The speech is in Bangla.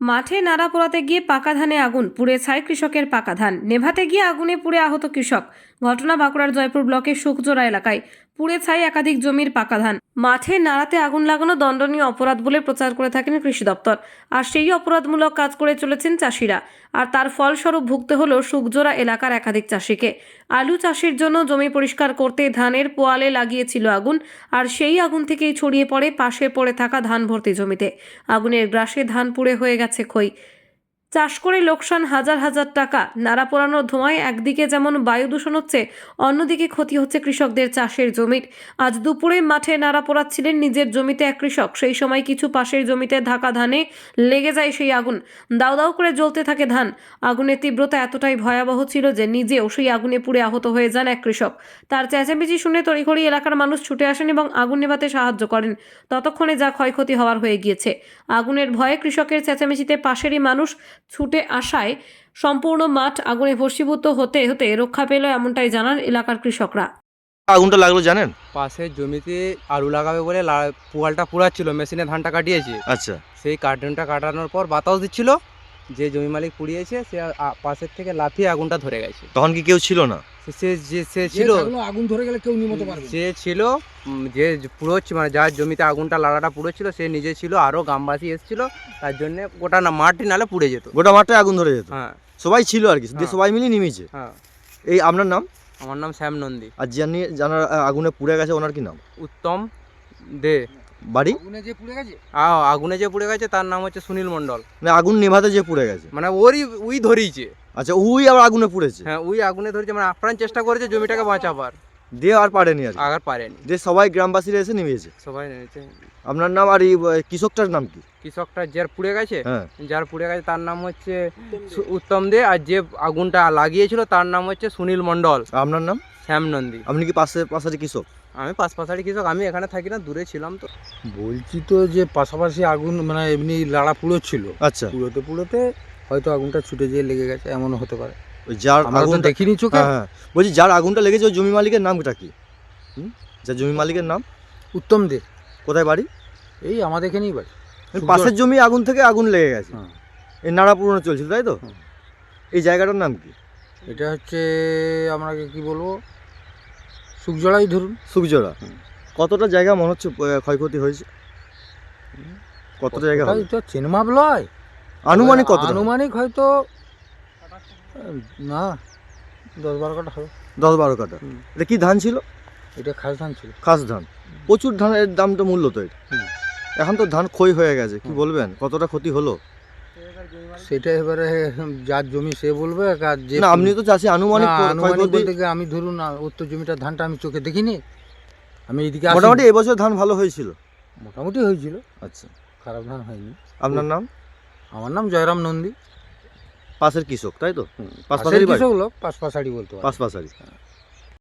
মাঠে নাড়া পোড়াতে গিয়ে পাকা ধানে আগুন, পুড়ে ছাই কৃষকের পাকা ধান। নেভাতে গিয়ে আগুনে পুড়ে আহত কৃষক। ঘটনা বাঁকুড়ার জয়পুর ব্লকের সুখজোড়া এলাকায়। পুড়ে ছাই একাধিক জমির পাকা ধান। মাঠে নাড়াতে আগুন লাগানো দণ্ডনীয় অপরাধ বলে প্রচার করে থাকেন কৃষি দপ্তর। আর সেই অপরাধমূলক কাজ করে চলেছেন চাষিরা। আর তার ফলস্বরূপ ভুগতে হলো সুখজোড়া এলাকার একাধিক চাষিকে। আলু চাষের জন্য জমি পরিষ্কার করতে ধানের পোয়ালে লাগিয়েছিল আগুন। আর সেই আগুন থেকেই ছড়িয়ে পড়ে পাশে পড়ে থাকা ধান ভর্তি জমিতে। আগুনের গ্রাসে ধান পুড়ে হয়ে গেছে ক্ষয়। চাষ করে লোকসান হাজার হাজার টাকা। নাড়া পোড়ানোর ধোঁয়ায় একদিকে যেমন বায়ু দূষণ হচ্ছে, অন্যদিকে ক্ষতি হচ্ছে কৃষকদের চাষের জমির। আজ দুপুরে মাঠে নাড়া পোড়াচ্ছিলেন নিজের জমিতে এক কৃষক। সেই সময় কিছু পাশের জমিতে ঢাকা ধানে লেগে যায় সেই আগুন। দাউ দাউ করে জ্বলতে থাকে ধান। আগুনের তীব্রতা এতটাই ভয়াবহ ছিল যে নিজেও সেই আগুনে পুড়ে আহত হয়ে যান এক কৃষক। তার চেঁচামেচি শুনে তড়িঘড়ি এলাকার মানুষ ছুটে আসেন এবং আগুন নেভাতে সাহায্য করেন। ততক্ষণে যা ক্ষয়ক্ষতি হওয়ার হয়ে গিয়েছে। আগুনের ভয়ে কৃষকের চেঁচামেচিতে পাশেরই মানুষ ছুটে আসায় সম্পূর্ণ মাঠ আগুনে ভস্মীভূত হতে হতে রক্ষা পেল, এমনটাই জানান এলাকার কৃষকরা। আগুনটা লাগলো জানেন? পাশের জমিতে আলু লাগাবে বলে পোয়ালটা পুড়াচ্ছিল, মেশিনে ধানটা কাটিয়েছে। আচ্ছা, সেই কার্টুনটা কাটানোর পর বাতাস দিচ্ছিল, যে জমি মালিক পুড়িয়েছে সে পাশের থেকে লাফিয়ে আগুনটা ধরে গেছে। তখন কি কেউ ছিল না? সে ছিল, আগুন ধরে গেলে কেউ নিমতে পারবে না। যে ছিল যে পুড়োচ্ছে, মানে যার জমিতে আগুনটা লাড়াটা পুড়েছিল সে নিজে ছিল, আরও গ্রামবাসী এসেছিল, তার জন্য গোটা না মাটি নালে পুড়ে যেত, গোটা মাঠে আগুন ধরে যেত। হ্যাঁ সবাই ছিল আর কি, দিয়ে হ্যাঁ। সবাই মিলে নিমেছে। হ্যাঁ। এই আপনার নাম? আমার নাম শ্যাম নন্দী। আর জানার আগুনে পুড়ে গেছে ওনার কি নাম? উত্তম দে। বাড়ি? আগুনে যে পুড়ে গেছে, আগুনে যে পুড়ে গেছে তার নাম হচ্ছে সুনীল মণ্ডল। না, আগুন নেভাতে যে পুড়ে গেছে। মানে উই ধরিয়েছে। আচ্ছা, ওই আবার আগুনে পুড়েছে। হ্যাঁ, ওই আগুনে ধরেছে, মানে আপ্রাণ চেষ্টা করেছে জমিটাকে বাঁচাবার, দিয়ে আর পারেনি আর কি। আগার পারেনি। দিয়ে সবাই গ্রামবাসীরা এসে নিমেছে। সবাই নেমেছে। আপনার নাম আর এই কৃষকটার নাম কি? কৃষকটা যার পুড়ে গেছে, হ্যাঁ, যার পুড়ে গেছে তার নাম হচ্ছে উত্তম দে, আর যে আগুনটা লাগিয়েছিল তার নাম হচ্ছে সুনীল মণ্ডল। আপনার নাম? শ্যাম নন্দী। আপনি কি পাশাপাশি কৃষক? আমি পাশাপাশি কৃষক, আমি এখানে থাকি না, দূরে ছিলাম তো। বলছি তো যে পাশাপাশি আগুন মানে এমনি লাড়া পুড়োচ্ছিল, আচ্ছা, পুড়োতে হয়তো আগুনটা ছুটে যেয়ে লেগে গেছে, এমনও হতে পারে। ওই যার আমরা তো আগুনটা দেখিনি চোখে। হ্যাঁ হ্যাঁ, বলছি যার আগুনটা লেগেছে ওই জমি মালিকের নামটা কি? যার জমি মালিকের নাম? উত্তম দে, কোথায় বাড়ি? এই আমাদের এখানেই বাড়ি। পাশের জমি আগুন থেকে আগুন লেগে গেছে। হ্যাঁ। এই নাড়া পুরনো চলছিল, তাই তো? হুম। এই জায়গাটার নাম কি? এটা হচ্ছে আপনাকে কি বলবো, সুখজড়াই ধরুন। সুখজোড়া। হুম। কতটা জায়গা মনে হচ্ছে ক্ষয়ক্ষতি হয়েছে? কতটা জায়গা হবে? ওটাই তো চেনমাপ লয়, আনুমানিক কত? আনুমানিক হয়তো না 10-12 কাঠা হবে। 10-12 কাঠা। হুম। এটা কি ধান ছিল? এটা খাস ধান ছিল। খাস ধান। প্রচুর ধানের দাম তো, মূল্য তো এটা। হুম। এখন তো ধান ক্ষয় হয়ে গেছে, কি বলবেন কতটা ক্ষতি হলো? সেটা এবারে যার জমি সে বলবে, আর যে না, আপনি তো চাষি, আনুমানিক না, আনুমানিক ক্ষয়ক্ষতি বলতে গিয়ে আমি ধরুন ওর তো জমিটার ধানটা আমি চোখে দেখিনি, আমি এইদিকে আসি। মোটামুটি এবছর ধান ভালো হয়েছিল। মোটামুটি হয়েছিল, আচ্ছা, খারাপ ধান হয়নি। আপনার নাম? আমার নাম জয়রাম নন্দী। পাশের কৃষক, তাই তো? পাশের পাশাপাশি বাড়ি? কৃষক লোক, পাশাড়ি বলতে পারে। পাশাপাশি।